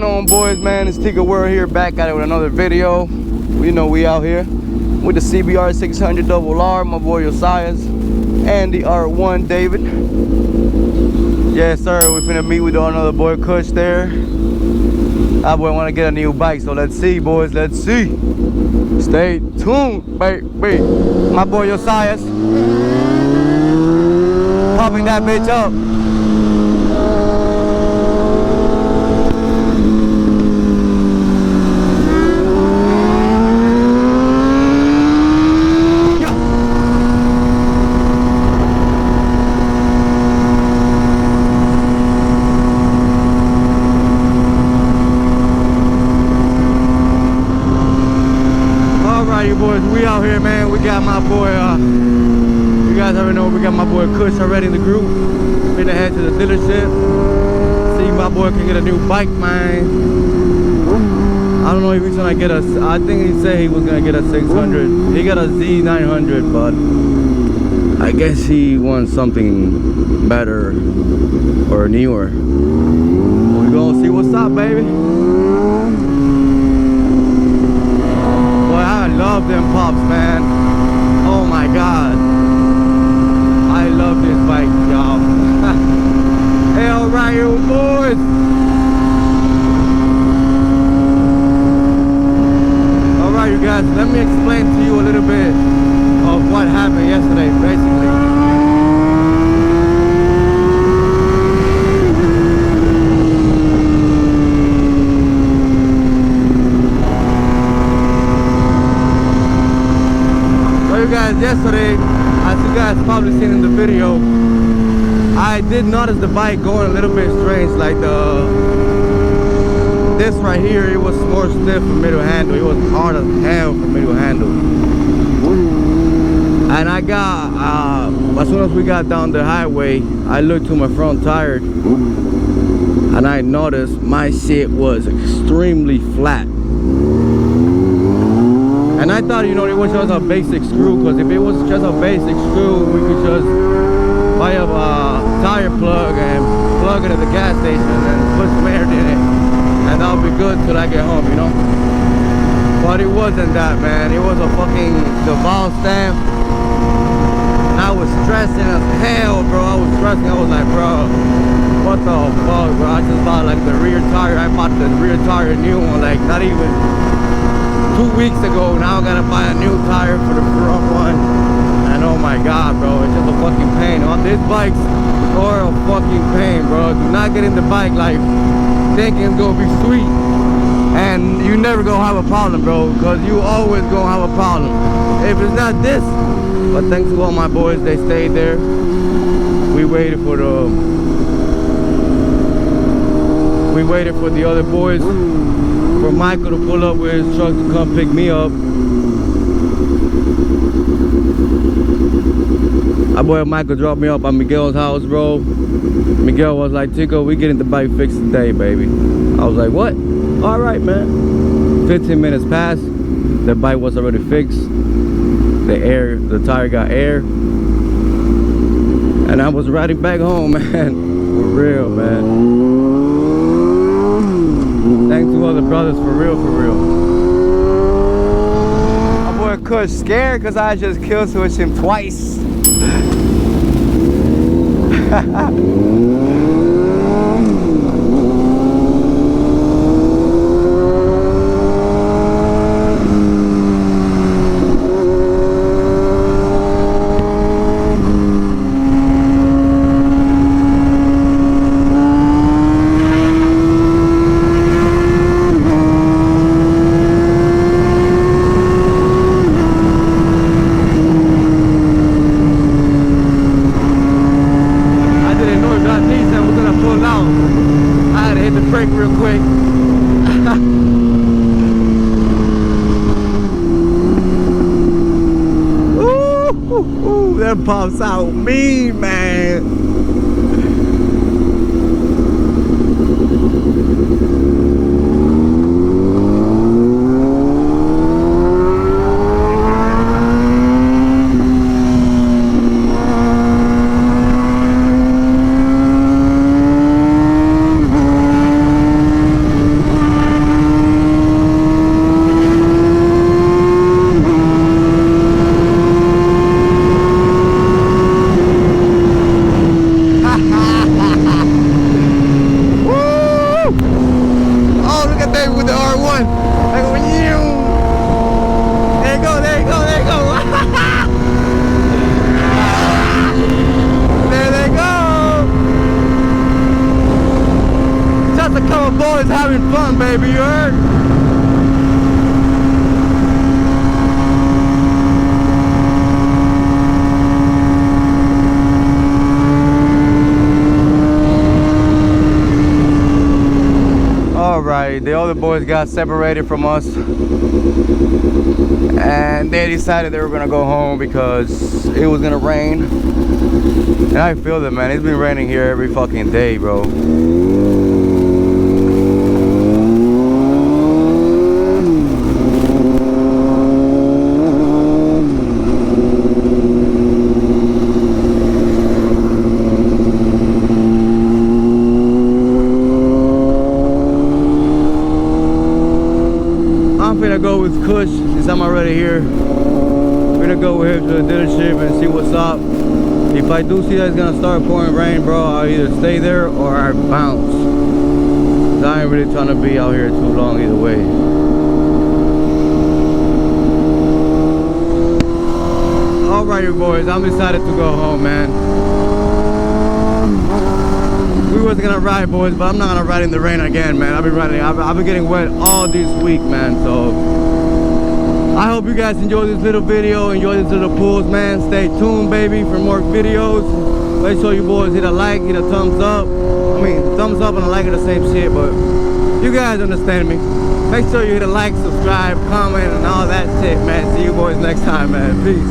going on, boys, man? It's Tika World here, back at it with another video. You know we out here with the CBR600RR, my boy Josias, and the R1 David. Yes sir, we finna meet with another boy Kush there. That boy wanna get a new bike, so let's see, boys, let's see. Stay tuned, baby. My boy Josias popping that bitch up. Boys, we out here, man. We got my boy, you guys already know, we got my boy Kush already in the group. Finna head to the dealership, see if my boy can get a new bike, man. I don't know if he's gonna get a, I think he said he was gonna get a 600. He got a Z900, but I guess he wants something better or newer. We gonna see what's up, baby. I love them pops, man. Oh my god, I love this bike, y'all. Hey, alright, you boys. Alright, you guys, let me explain to you a little bit of what happened yesterday, basically. Yesterday, as you guys probably seen in the video, I did notice the bike going a little bit strange. Like this right here, it was more stiff for me to handle. It was hard as hell for me to handle. And I got, as soon as we got down the highway, I looked to my front tire and I noticed my shit was extremely flat. And I thought, you know, it was just a basic screw, because if it was just a basic screw, we could just buy a tire plug and plug it at the gas station and put some air in it, and that'll be good till I get home, you know. But it wasn't that, man. It was a fucking, the valve stamp. And I was stressing as hell, bro. I was stressing. I was like, bro, what the fuck, bro? I just bought like the rear tire. I bought the rear tire new one, like not even 2 weeks ago. Now I gotta buy a new tire for the front one, and oh my god, bro, it's just a fucking pain. On these bikes are a fucking pain, bro. Do not get in the bike life thinking it's gonna be sweet, and you never gonna have a problem, bro, because you always gonna have a problem if it's not this. But thanks to all my boys, they stayed there. We waited for the other boys, for Michael to pull up with his truck to come pick me up. My boy Michael dropped me up at Miguel's house, bro. Miguel was like, Tico, we getting the bike fixed today, baby. I was like, what? All right, man. 15 minutes passed. The bike was already fixed. The tire got air. And I was riding back home, man. For real, man. Thanks to all the brothers, for real, for real. My boy Kush scared because I just kill switched him twice. Real quick. Ooh, that pops out mean, man. just having fun, baby, you heard? Alright, the other boys got separated from us. And they decided they were gonna go home because it was gonna rain. And I feel that, man. It's been raining here every fucking day, bro. I'm gonna go with Kush since I'm already here. We're gonna go with him to the dealership and see what's up. If I do see that it's gonna start pouring rain, bro, I'll either stay there or I bounce. 'Cause I ain't really trying to be out here too long either way. Alrighty, boys, I'm excited to go home, man. We was gonna ride, boys, but I'm not gonna ride in the rain again, man. I've been getting wet all this week, man. So I hope you guys enjoy this little video, enjoy these little pulls, man. Stay tuned, baby, for more videos. Make sure you boys hit a like, hit a thumbs up. I mean, thumbs up and a like are the same shit, but you guys understand me. Make sure you hit a like, subscribe, comment, and all that shit, man. See you boys next time, man. Peace.